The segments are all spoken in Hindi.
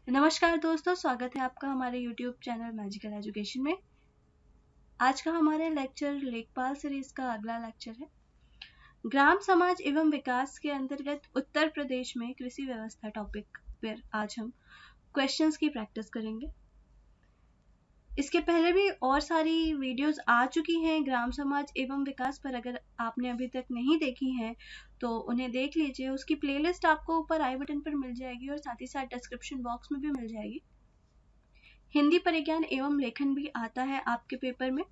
नमस्कार दोस्तों, स्वागत है आपका हमारे YouTube चैनल मैजिकल एजुकेशन में। आज का हमारे लेक्चर लेखपाल सीरीज का अगला लेक्चर है। ग्राम समाज एवं विकास के अंतर्गत उत्तर प्रदेश में कृषि व्यवस्था टॉपिक पर आज हम क्वेश्चंस की प्रैक्टिस करेंगे। इसके पहले भी और सारी वीडियोस आ चुकी हैं ग्राम समाज एवं विकास पर। अगर आपने अभी तक नहीं देखी हैं तो उन्हें देख लीजिए। उसकी प्लेलिस्ट आपको ऊपर आई बटन पर मिल जाएगी और साथ ही साथ डिस्क्रिप्शन बॉक्स में भी मिल जाएगी। हिंदी परिज्ञान एवं लेखन भी आता है आपके पेपर में,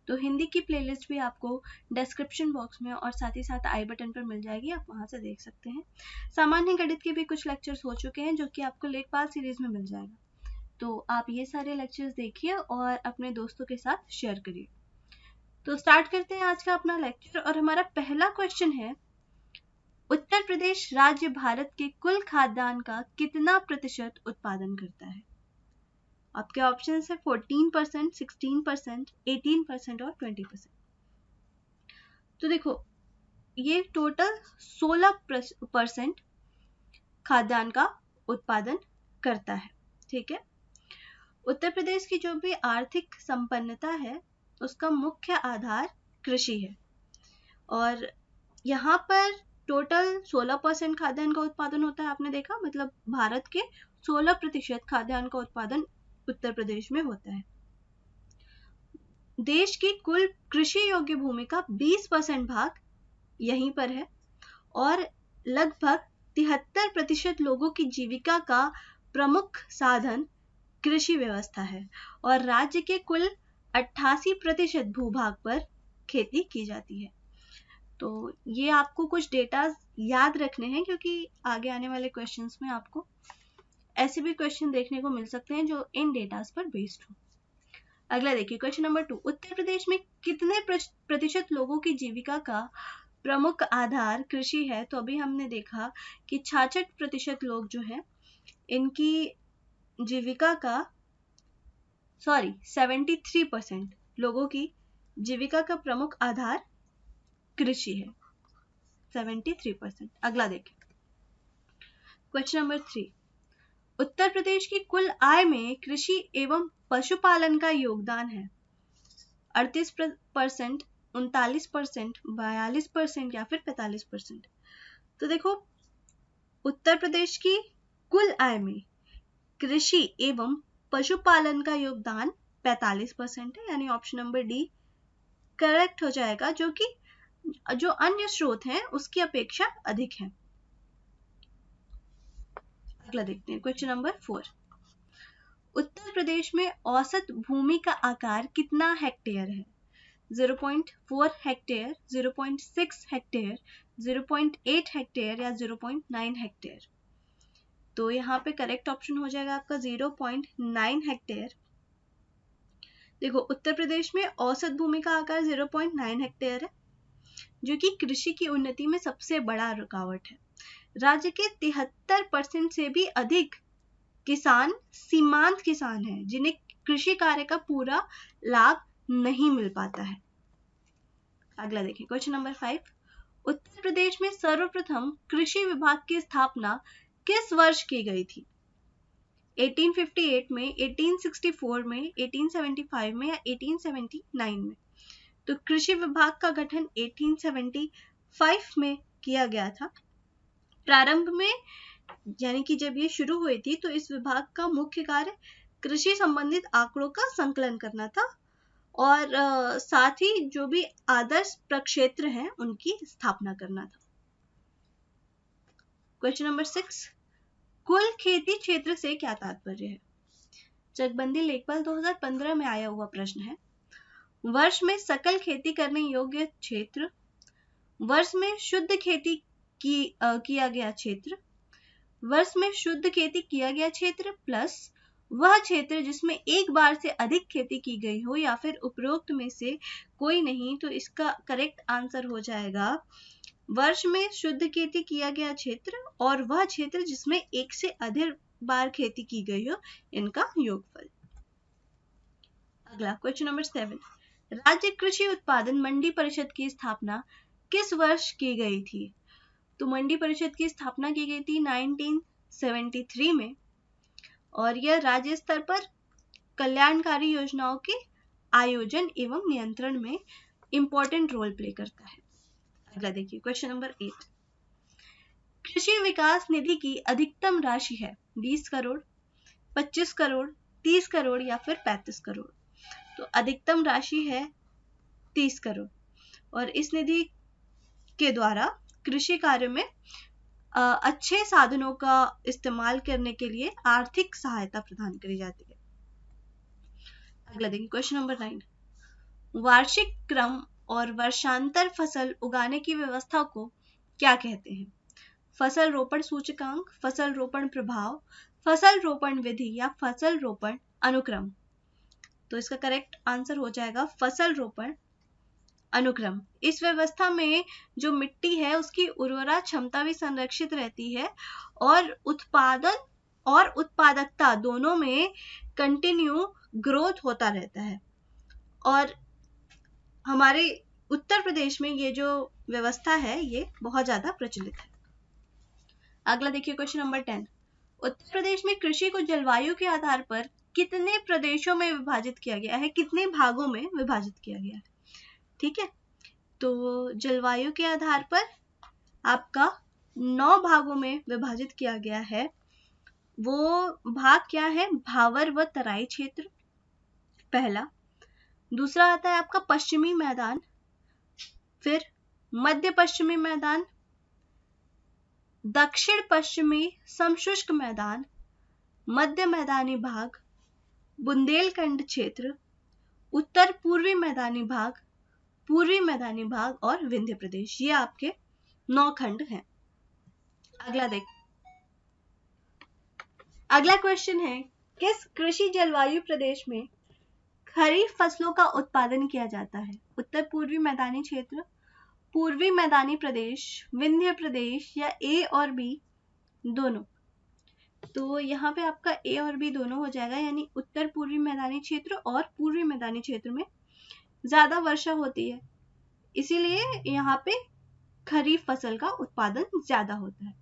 तो हिंदी की प्लेलिस्ट भी आपको डिस्क्रिप्शन बॉक्स में और साथ ही साथ आई बटन पर मिल जाएगी, आप वहां से देख सकते हैं। सामान्य गणित के भी कुछ लेक्चर्स हो चुके हैं जो कि आपको लेखपाल सीरीज में मिल जाएगा, तो आप ये सारे लेक्चर्स देखिए और अपने दोस्तों के साथ शेयर करिए। तो स्टार्ट करते हैं आज का अपना लेक्चर और हमारा पहला क्वेश्चन है, उत्तर प्रदेश राज्य भारत के कुल खाद्यान्न का कितना प्रतिशत उत्पादन करता है? आपके ऑप्शन है 14%, 16%, 18% और 20%। तो देखो, ये टोटल 16% खाद्यान्न का उत्पादन करता है। ठीक है, उत्तर प्रदेश की जो भी आर्थिक संपन्नता है उसका मुख्य आधार कृषि है और यहाँ पर टोटल 16% खाद्यान्न का उत्पादन होता है। आपने देखा, मतलब भारत के 16% खाद्यान्न का उत्पादन उत्तर प्रदेश में होता है। देश की कुल कृषि योग्य भूमि का 20% भाग यहीं पर है और लगभग 73% लोगों की जीविका का प्रमुख साधन कृषि व्यवस्था है और राज्य के कुल 88% भूभाग पर खेती की जाती है। तो ये आपको कुछ डेटा याद रखने हैं क्योंकि आगे आने वाले क्वेश्चंस में आपको ऐसे भी क्वेश्चन देखने को मिल सकते हैं जो इन डेटास पर बेस्ड हो। अगला देखिए, क्वेश्चन नंबर 2, उत्तर प्रदेश में कितने प्रतिशत लोगों की जीविका का प्रमुख आधार कृषि है? तो अभी हमने देखा कि 66% लोग जो है इनकी जीविका का 73% लोगों की जीविका का प्रमुख आधार कृषि है, 73%। अगला देखें, क्वेश्चन नंबर 3, उत्तर प्रदेश की कुल आय में कृषि एवं पशुपालन का योगदान है 38%, 39%, 42% या फिर 45%। तो देखो, उत्तर प्रदेश की कुल आय में कृषि एवं पशुपालन का योगदान 45% है, यानी ऑप्शन नंबर डी करेक्ट हो जाएगा, जो कि जो अन्य स्रोत हैं उसकी अपेक्षा अधिक है। अगला देखते हैं, क्वेश्चन नंबर 4, उत्तर प्रदेश में औसत भूमि का आकार कितना हेक्टेयर है? 0.4 हेक्टेयर, 0.6 हेक्टेयर, 0.8 हेक्टेयर या 0.9 हेक्टेयर? तो यहाँ पे करेक्ट ऑप्शन हो जाएगा आपका 0.9 हेक्टेयर। देखो, उत्तर प्रदेश में औसत भूमि का आकार 0.9 हेक्टेयर है जो कि कृषि की उन्नति में सबसे बड़ा रुकावट है। राज्य के 73% से भी अधिक किसान सीमांत किसान हैं जिन्हें कृषि कार्य का पूरा लाभ नहीं मिल पाता है। अगला देखिए, क्वेश्चन नंबर 5, उत्तर प्रदेश में सर्वप्रथम कृषि विभाग की स्थापना किस वर्ष की गई थी? 1858 में, 1864 में, 1875 में या 1879 में? तो कृषि विभाग का गठन 1875 में किया गया था। प्रारंभ में, यानी कि जब ये शुरू हुई थी, तो इस विभाग का मुख्य कार्य कृषि संबंधित आंकड़ों का संकलन करना था और साथ ही जो भी आदर्श प्रक्षेत्र हैं उनकी स्थापना करना था। क्वेश्चन नंबर 6, कुल खेती क्षेत्र से क्या तात्पर्य है? चकबंदी लेखपाल 2015 में आया हुआ प्रश्न है। वर्ष में सकल खेती करने योग्य क्षेत्र, वर्ष में शुद्ध खेती किया गया क्षेत्र, वर्ष में शुद्ध खेती किया गया क्षेत्र प्लस वह क्षेत्र जिसमें एक बार से अधिक खेती की गई हो या फिर उपरोक्त में से कोई नहीं। तो इसका करेक्ट आंसर हो जाएगा वर्ष में शुद्ध खेती किया गया क्षेत्र और वह क्षेत्र जिसमें एक से अधिक बार खेती की गई हो, इनका योगफल। अगला क्वेश्चन नंबर 7, राज्य कृषि उत्पादन मंडी परिषद की स्थापना किस वर्ष की गई थी? तो मंडी परिषद की स्थापना की गई थी 1973 में और यह राज्य स्तर पर कल्याणकारी योजनाओं के आयोजन एवं नियंत्रण में इंपॉर्टेंट रोल प्ले करता है। अगला देखिए क्वेश्चन नंबर 8। कृषि विकास निधि की अधिकतम राशि है 20 करोड़, 25 करोड़, 30 करोड़ या फिर 35 करोड़। तो अधिकतम राशि है 30 करोड़ और इस निधि के द्वारा कृषि कार्य में अच्छे साधनों का इस्तेमाल करने के लिए आर्थिक सहायता प्रदान करी जाती है। अगला देखिए क्वेश्चन नंबर 9। वार्षिक क्रम और वर्षांतर फसल उगाने की व्यवस्था को क्या कहते हैं? फसल रोपण सूचकांक, फसल रोपण प्रभाव, फसल रोपण विधि या फसल रोपण अनुक्रम। तो इसका करेक्ट आंसर हो जाएगा फसल रोपण अनुक्रम। इस व्यवस्था में जो मिट्टी है उसकी उर्वरा क्षमता भी संरक्षित रहती है और उत्पादन और उत्पादकता दोनों में कंटिन्यू ग्रोथ होता रहता है। और हमारे उत्तर प्रदेश में ये जो व्यवस्था है ये बहुत ज्यादा प्रचलित है। अगला देखिए क्वेश्चन नंबर 10। उत्तर प्रदेश में कृषि को जलवायु के आधार पर कितने प्रदेशों में विभाजित किया गया है, कितने भागों में विभाजित किया गया है? ठीक है, तो जलवायु के आधार पर आपका 9 भागों में विभाजित किया गया है। वो भाग क्या है? भावर व तराई क्षेत्र पहला, दूसरा आता है आपका पश्चिमी मैदान, फिर मध्य पश्चिमी मैदान, दक्षिण पश्चिमी समशुष्क मैदान, मध्य मैदानी भाग, बुंदेलखंड क्षेत्र, उत्तर पूर्वी मैदानी भाग, पूर्वी मैदानी भाग और विंध्य प्रदेश। ये आपके 9 खंड हैं। अगला क्वेश्चन है, किस कृषि जलवायु प्रदेश में खरीफ फसलों का उत्पादन किया जाता है? उत्तर पूर्वी मैदानी क्षेत्र, पूर्वी मैदानी प्रदेश, विंध्य प्रदेश या ए और बी दोनों? तो यहाँ पे आपका ए और बी दोनों हो जाएगा, यानी उत्तर पूर्वी मैदानी क्षेत्र और पूर्वी मैदानी क्षेत्र में ज्यादा वर्षा होती है, इसीलिए यहाँ पे खरीफ फसल का उत्पादन ज्यादा होता है।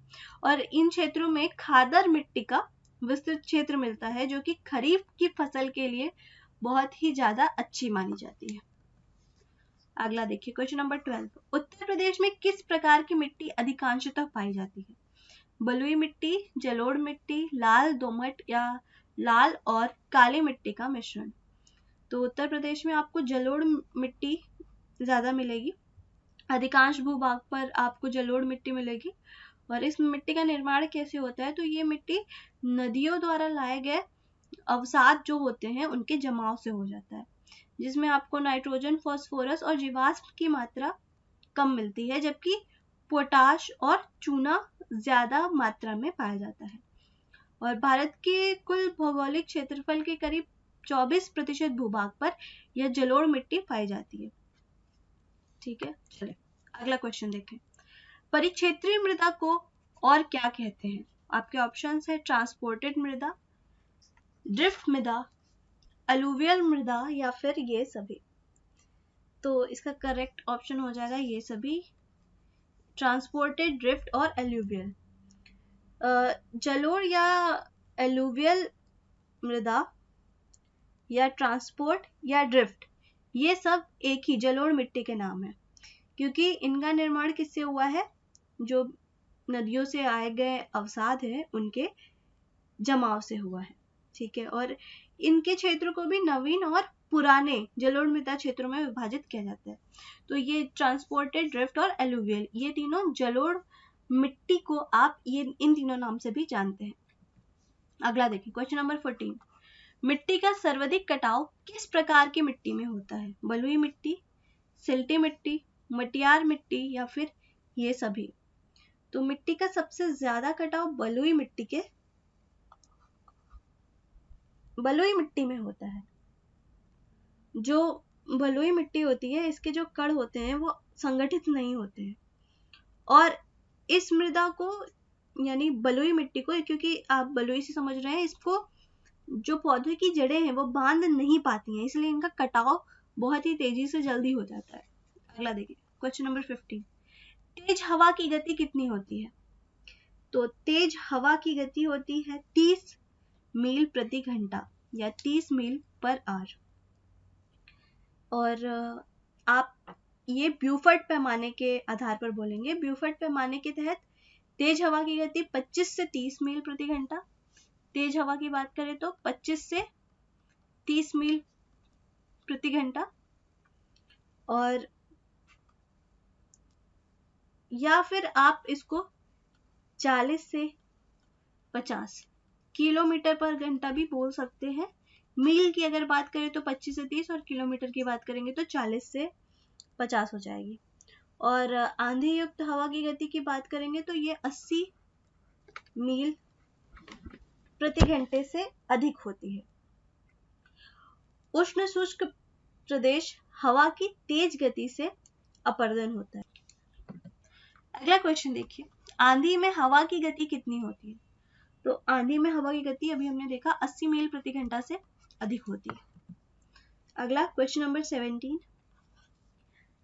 और इन क्षेत्रों में खादर मिट्टी का विस्तृत क्षेत्र मिलता है जो कि खरीफ की फसल के लिए बहुत ही ज्यादा अच्छी मानी जाती है। अगला देखिए क्वेश्चन नंबर 12। उत्तर प्रदेश में किस प्रकार की मिट्टी अधिकांशतः पाई जाती है? बलुई मिट्टी, जलोढ़ मिट्टी, लाल दोमट या लाल और काली मिट्टी का मिश्रण? तो उत्तर प्रदेश में आपको जलोढ़ मिट्टी ज्यादा मिलेगी, अधिकांश भूभाग पर आपको जलोढ़ मिट्टी मिलेगी। और इस मिट्टी का निर्माण कैसे होता है? तो ये मिट्टी नदियों द्वारा लाए गए अवसाद जो होते हैं उनके जमाव से हो जाता है, जिसमें आपको नाइट्रोजन, फास्फोरस और जीवाश्म की मात्रा कम मिलती है, जबकि पोटाश और चूना ज्यादा मात्रा में पाया जाता है। और भारत के कुल भौगोलिक क्षेत्रफल के करीब 24% भूभाग पर यह जलोढ़ मिट्टी पाई जाती है। ठीक है, चलिए अगला क्वेश्चन देखें। परिक्षेत्रीय मृदा को और क्या कहते हैं? आपके ऑप्शंस है ट्रांसपोर्टेड मृदा, ड्रिफ्ट मृदा, अलूवियल मृदा या फिर ये सभी। तो इसका करेक्ट ऑप्शन हो जाएगा ये सभी, ट्रांसपोर्टेड, ड्रिफ्ट और अलूवियल। जलोढ़ या अलूवियल मृदा या ट्रांसपोर्ट या ड्रिफ्ट, ये सब एक ही जलोढ़ मिट्टी के नाम है, क्योंकि इनका निर्माण किससे हुआ है? जो नदियों से आए गए अवसाद है उनके जमाव से हुआ है। ठीक है, और इनके क्षेत्र को भी नवीन और पुराने जलोढ़ मृदा क्षेत्रों में विभाजित किया जाता है। तो ये ट्रांसपोर्टेड, ड्रिफ्ट और अलूवियल, ये तीनों जलोढ़ मिट्टी को आप ये इन तीनों नाम से भी जानते हैं। अगला देखिए क्वेश्चन नंबर 14। मिट्टी का सर्वाधिक कटाव किस प्रकार की मिट्टी में होता है? बलुई मिट्टी, सिल्टी मिट्टी, मटियार मिट्टी या फिर ये सभी? तो मिट्टी का सबसे ज्यादा कटाव बलुई मिट्टी में होता है। जो बलुई मिट्टी होती है इसके जो कण होते हैं वो संगठित नहीं होते हैं, और इस मृदा को यानी बलुई मिट्टी को, क्योंकि आप बलुई से समझ रहे हैं, इसको जो पौधे की जड़ें हैं वो बांध नहीं पाती हैं, इसलिए इनका कटाव बहुत ही तेजी से जल्दी हो जाता है। अगला देखिए क्वेश्चन नंबर 15। तेज हवा की गति कितनी होती है? तो तेज हवा की गति होती है 30, मील प्रति घंटा या 30 मील पर आवर। और आप ये ब्यूफर्ट पैमाने के आधार पर बोलेंगे। ब्यूफर्ट पैमाने के तहत तेज हवा की गति 25 से 30 मील प्रति घंटा, तेज हवा की बात करें तो 25 से 30 मील प्रति घंटा, और या फिर आप इसको 40 से 50 किलोमीटर पर घंटा भी बोल सकते हैं। मील की अगर बात करें तो 25 से 30, और किलोमीटर की बात करेंगे तो 40 से 50 हो जाएगी। और आंधी युक्त हवा की गति की बात करेंगे तो ये 80 मील प्रति घंटे से अधिक होती है। उष्ण शुष्क प्रदेश हवा की तेज गति से अपर्दन होता है। अगला क्वेश्चन देखिए, आंधी में हवा की गति कितनी होती है? तो आंधी में हवा की गति अभी हमने देखा 80 मील प्रति घंटा से अधिक होती है। अगला क्वेश्चन नंबर 17,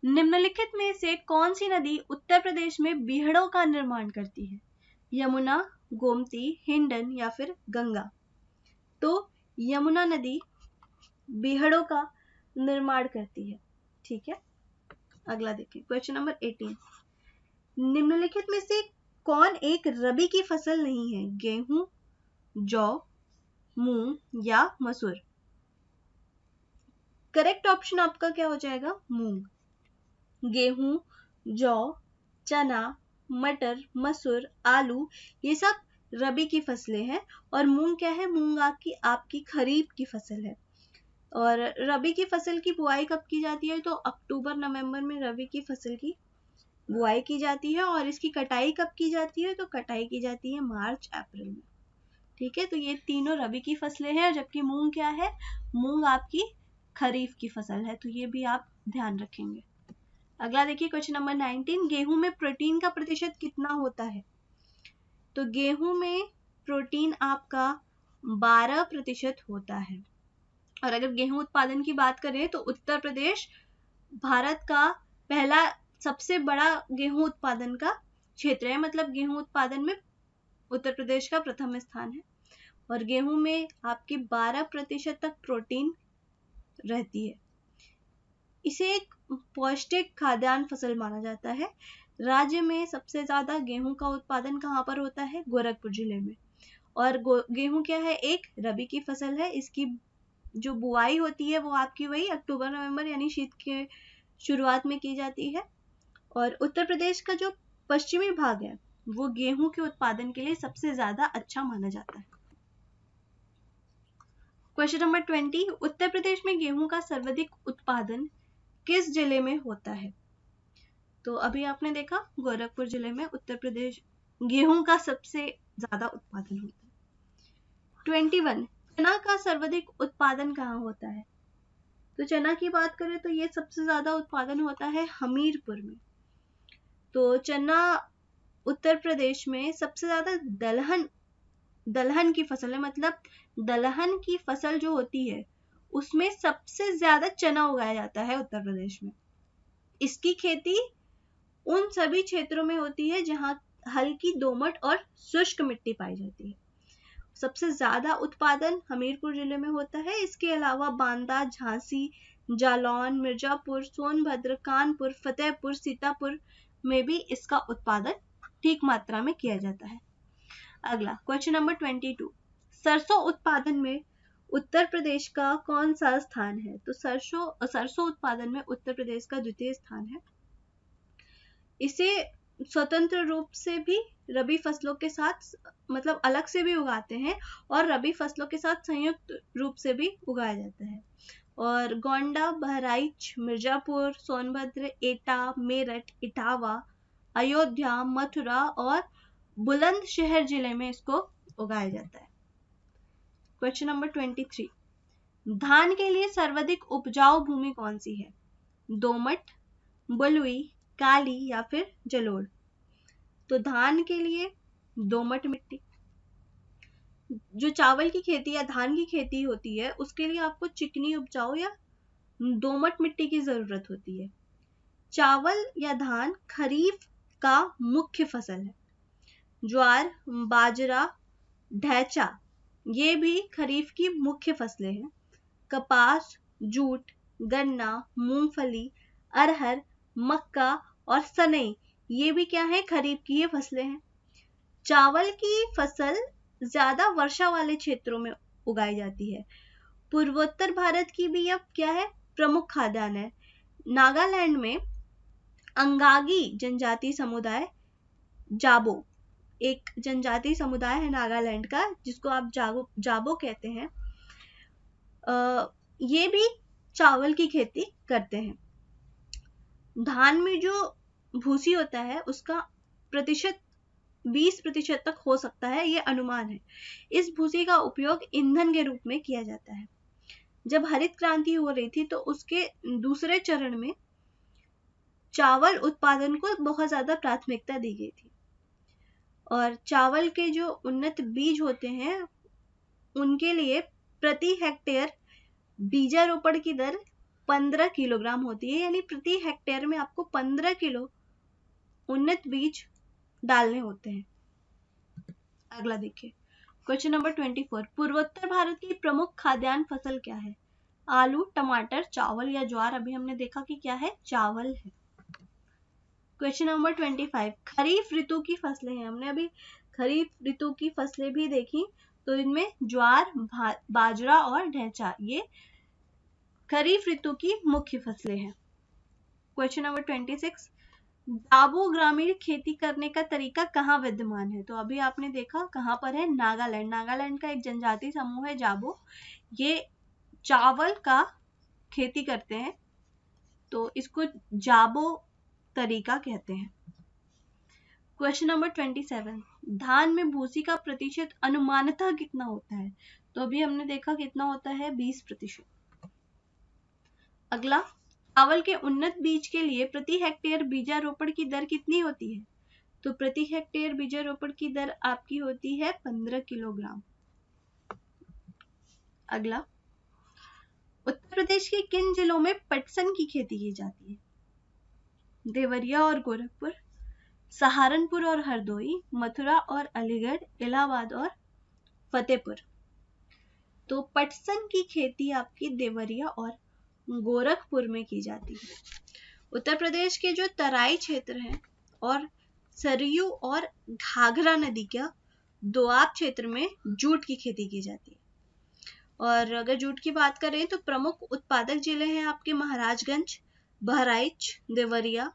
निम्नलिखित में से कौन सी नदी उत्तर प्रदेश में बीहड़ों का निर्माण करती है? यमुना, गोमती, हिंडन या फिर गंगा? तो यमुना नदी बीहड़ों का निर्माण करती है। ठीक है, अगला देखिए क्वेश्चन नंबर 18, निम्नलिखित में से कौन एक रबी की फसल नहीं है? गेहूं, जौ, मूंग या मसूर? करेक्ट ऑप्शन आपका क्या हो जाएगा? मूंग। गेहूं, जौ, चना, मटर, मसूर, आलू, ये सब रबी की फसलें हैं। और मूंग क्या है? मूंग आपकी खरीफ की फसल है। और रबी की फसल की बुआई कब की जाती है? तो अक्टूबर नवंबर में रबी की फसल की बुआई की जाती है। और इसकी कटाई कब की जाती है? तो कटाई की जाती है मार्च अप्रैल में। ठीक है, तो ये तीनों रबी की फसलें हैं, जबकि मूंग क्या है? मूंग आपकी खरीफ की फसल है। तो ये भी आप ध्यान रखेंगे। अगला देखिए क्वेश्चन नंबर 19, गेहूं में प्रोटीन का प्रतिशत कितना होता है? तो गेहूं में प्रोटीन आपका 12% होता है। और अगर गेहूं उत्पादन की बात करें तो उत्तर प्रदेश भारत का पहला सबसे बड़ा गेहूं उत्पादन का क्षेत्र है। मतलब गेहूं उत्पादन में उत्तर प्रदेश का प्रथम स्थान है। और गेहूं में आपकी 12% तक प्रोटीन रहती है। इसे एक पौष्टिक खाद्यान्न फसल माना जाता है। राज्य में सबसे ज्यादा गेहूं का उत्पादन कहाँ पर होता है? गोरखपुर जिले में। और गेहूं क्या है? एक रबी की फसल है। इसकी जो बुआई होती है वो आपकी वही अक्टूबर नवंबर यानी शीत के शुरुआत में की जाती है। और उत्तर प्रदेश का जो पश्चिमी भाग है वो गेहूं के उत्पादन के लिए सबसे ज्यादा अच्छा माना जाता है। क्वेश्चन नंबर 20, उत्तर प्रदेश में गेहूं का सर्वाधिक उत्पादन किस जिले में होता है? तो अभी आपने देखा गोरखपुर जिले में उत्तर प्रदेश गेहूं का सबसे ज्यादा उत्पादन होता है। 21, चना का सर्वाधिक उत्पादन कहाँ होता है? तो चना की बात करें तो ये सबसे ज्यादा उत्पादन होता है हमीरपुर में। तो चना उत्तर प्रदेश में सबसे ज्यादा दलहन की फसल है। मतलब दलहन की फसल जो होती है उसमें सबसे ज्यादा चना उगाया जाता है उत्तर प्रदेश में। इसकी खेती उन सभी क्षेत्रों में होती है जहां हल्की दोमट और शुष्क मिट्टी पाई जाती है। सबसे ज्यादा उत्पादन हमीरपुर जिले में होता है। इसके अलावा बांदा, झांसी, जालौन, मिर्जापुर, सोनभद्र, कानपुर, फतेहपुर, सीतापुर में भी इसका उत्पादन ठीक मात्रा में किया जाता है। अगला क्वेश्चन नंबर 22, सरसों उत्पादन में उत्तर प्रदेश का कौन सा स्थान है? तो सरसों उत्पादन में उत्तर प्रदेश का द्वितीय स्थान है। इसे स्वतंत्र रूप से भी रबी फसलों के साथ मतलब अलग से भी उगाते हैं और रबी फसलों के साथ संयुक्त रूप से भी उगाया जाता है। और गोंडा, बहराइच, मिर्जापुर, सोनभद्र, एटा, मेरठ, इटावा, अयोध्या, मथुरा और बुलंदशहर जिले में इसको उगाया जाता है। क्वेश्चन नंबर 23, धान के लिए सर्वाधिक उपजाऊ भूमि कौन सी है? दोमट, बलुई, काली या फिर जलोढ़? तो धान के लिए दोमट मिट्टी। जो चावल की खेती या धान की खेती होती है उसके लिए आपको चिकनी उपजाऊ या दोमट मिट्टी की जरूरत होती है। चावल या धान खरीफ का मुख्य फसल है। ज्वार, बाजरा, ढैंचा ये भी खरीफ की मुख्य फसलें हैं। कपास, जूट, गन्ना, मूंगफली, अरहर, मक्का और सनई, ये भी क्या है, खरीफ की ये फसलें हैं। चावल की फसल ज्यादा वर्षा वाले क्षेत्रों में उगाई जाती है। पूर्वोत्तर भारत की भी अब क्या है, प्रमुख खाद्यान्न है। नागालैंड में अंगागी जनजाति समुदाय, जाबो, एक जनजाति समुदाय है नागालैंड का जिसको आप जाबो कहते हैं। ये भी चावल की खेती करते हैं। धान में जो भूसी होता है उसका प्रतिशत 20% तक हो सकता है, ये अनुमान है। इस भूसी का उपयोग ईंधन के रूप में किया जाता है। जब हरित क्रांति हो रही थी तो उसके दूसरे चरण में चावल उत्पादन को बहुत ज्यादा प्राथमिकता दी गई थी और चावल के जो उन्नत बीज होते हैं उनके लिए प्रति हेक्टेयर बीजारोपण की दर 15 किलोग्राम होती है, यानी प्रति हेक्टेयर में आपको 15 किलो उन्नत बीज डालने होते हैं। अगला देखिए, क्वेश्चन नंबर 24, पूर्वोत्तर भारत की प्रमुख खाद्यान्न फसल क्या है? आलू, टमाटर, चावल या ज्वार? अभी हमने देखा कि क्या है, चावल है। क्वेश्चन नंबर 25, खरीफ ऋतु की फसलें हैं। हमने अभी खरीफ ऋतु की फसलें भी देखी, तो इनमें ज्वार, बाजरा और ढैंचा, ये खरीफ ऋतु की मुख्य फसलें हैं। क्वेश्चन नंबर 26, जाबो ग्रामीण खेती करने का तरीका कहाँ विद्यमान है? तो अभी आपने देखा कहाँ पर है, नागालैंड। नागालैंड का एक जनजाति समूह है जाबो, ये चावल का खेती करते हैं, तो इसको जाबो तरीका कहते हैं। क्वेश्चन नंबर 27, धान में भूसी का प्रतिशत अनुमानतः कितना होता है? तो अभी हमने देखा कितना होता है, 20%। अगला, चावल के उन्नत बीज के लिए प्रति हेक्टेयर बीजारोपण की दर कितनी होती है? तो प्रति हेक्टेयर बीजारोपण की दर आपकी होती है 15 किलोग्राम। अगला, उत्तर प्रदेश के किन जिलों में पटसन की खेती की जाती है? देवरिया और गोरखपुर, सहारनपुर और हरदोई, मथुरा और अलीगढ़, इलाहाबाद और फतेहपुर। तो पटसन की खेती आपकी देवरिया और गोरखपुर में की जाती है। उत्तर प्रदेश के जो तराई क्षेत्र हैं और सरयू और घाघरा नदी का दोआब क्षेत्र में जूट की खेती की जाती है। और अगर जूट की बात करें तो प्रमुख उत्पादक जिले हैं आपके महाराजगंज, बहराइच, देवरिया,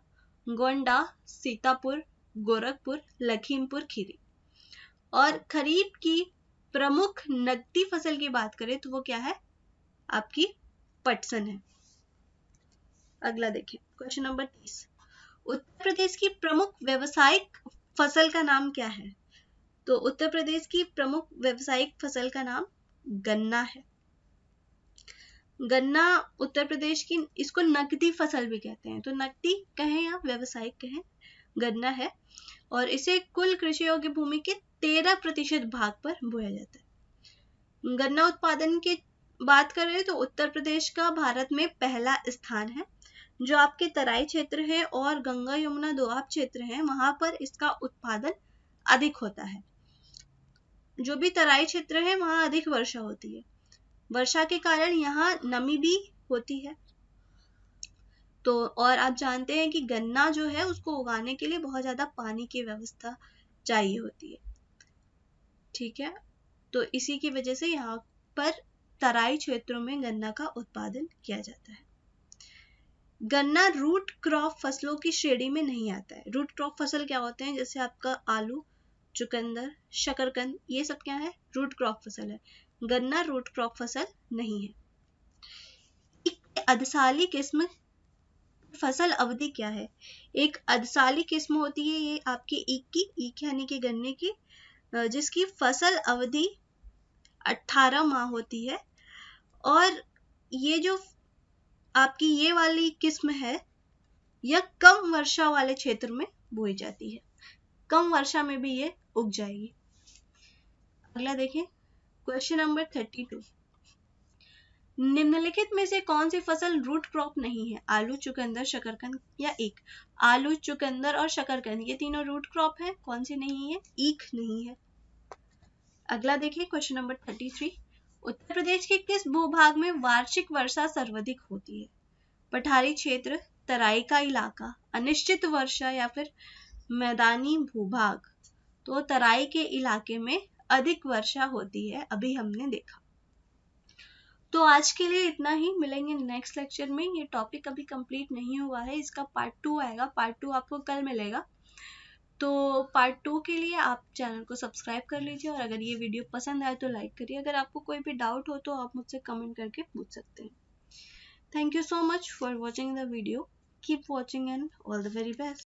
गोंडा, सीतापुर, गोरखपुर, लखीमपुर खीरी। और खरीफ की प्रमुख नकदी फसल की बात करें तो वो क्या है, आपकी पटसन है। अगला देखिए, क्वेश्चन नंबर 30, उत्तर प्रदेश की प्रमुख व्यावसायिक फसल का नाम क्या है? तो उत्तर प्रदेश की प्रमुख व्यावसायिक फसल का नाम गन्ना है। गन्ना उत्तर प्रदेश की, इसको नकदी फसल भी कहते हैं, तो नकदी कहें या व्यावसायिक कहें, गन्ना है। और इसे कुल कृषि योग्य भूमि के 13% भाग पर बोया जाता है। गन्ना उत्पादन की बात करें तो उत्तर प्रदेश का भारत में पहला स्थान है। जो आपके तराई क्षेत्र है और गंगा यमुना दोआब क्षेत्र है वहां पर इसका उत्पादन अधिक होता है। जो भी तराई क्षेत्र है वहां अधिक वर्षा होती है, वर्षा के कारण यहाँ नमी भी होती है। तो और आप जानते हैं कि गन्ना जो है उसको उगाने के लिए बहुत ज्यादा पानी की व्यवस्था चाहिए होती है, ठीक है। तो इसी की वजह से यहाँ पर तराई क्षेत्रों में गन्ना का उत्पादन किया जाता है। गन्ना रूट क्रॉप फसलों की श्रेणी में नहीं आता है। रूट क्रॉप फसल क्या होते हैं, जैसे आपका आलू, चुकंदर, शकरकंद, ये सब क्या है, रूट क्रॉप फसल है। गन्ना रूट क्रॉप फसल नहीं है। अधसाली किस्म फसल अवधि क्या है? एक अधसाली किस्म होती है ये आपकी ईख यानी कि गन्ने की, जिसकी फसल अवधि 18 माह होती है। और ये जो आपकी ये वाली किस्म है यह कम वर्षा वाले क्षेत्र में बोई जाती है, कम वर्षा में भी ये उग जाएगी। अगला देखें, क्वेश्चन नंबर 32, निम्नलिखित में से कौन सी फसल रूट क्रॉप नहीं है? आलू, चुकंदर, शकरकंद या ईख? आलू, चुकंदर और शकरकंद ये तीनों रूट क्रॉप है, कौन सी नहीं है? ईख नहीं है। अगला देखिए क्वेश्चन नंबर 33। उत्तर प्रदेश के किस भूभाग में वार्षिक वर्षा सर्वाधिक होती है? पठारी क्षेत्र, तराई का इलाका, अनिश्चित वर्षा या फिर मैदानी भूभाग? तो तराई के इलाके में अधिक वर्षा होती है, अभी हमने देखा। तो आज के लिए इतना ही, मिलेंगे नेक्स्ट लेक्चर में। ये टॉपिक अभी कंप्लीट नहीं हुआ है, इसका पार्ट 2 आएगा। पार्ट 2 आपको कल मिलेगा। तो पार्ट 2 के लिए आप चैनल को सब्सक्राइब कर लीजिए, और अगर ये वीडियो पसंद आए तो लाइक करिए। अगर आपको कोई भी डाउट हो तो आप मुझसे कमेंट करके पूछ सकते हैं। Thank you so much for watching the video. Keep watching and all the very best.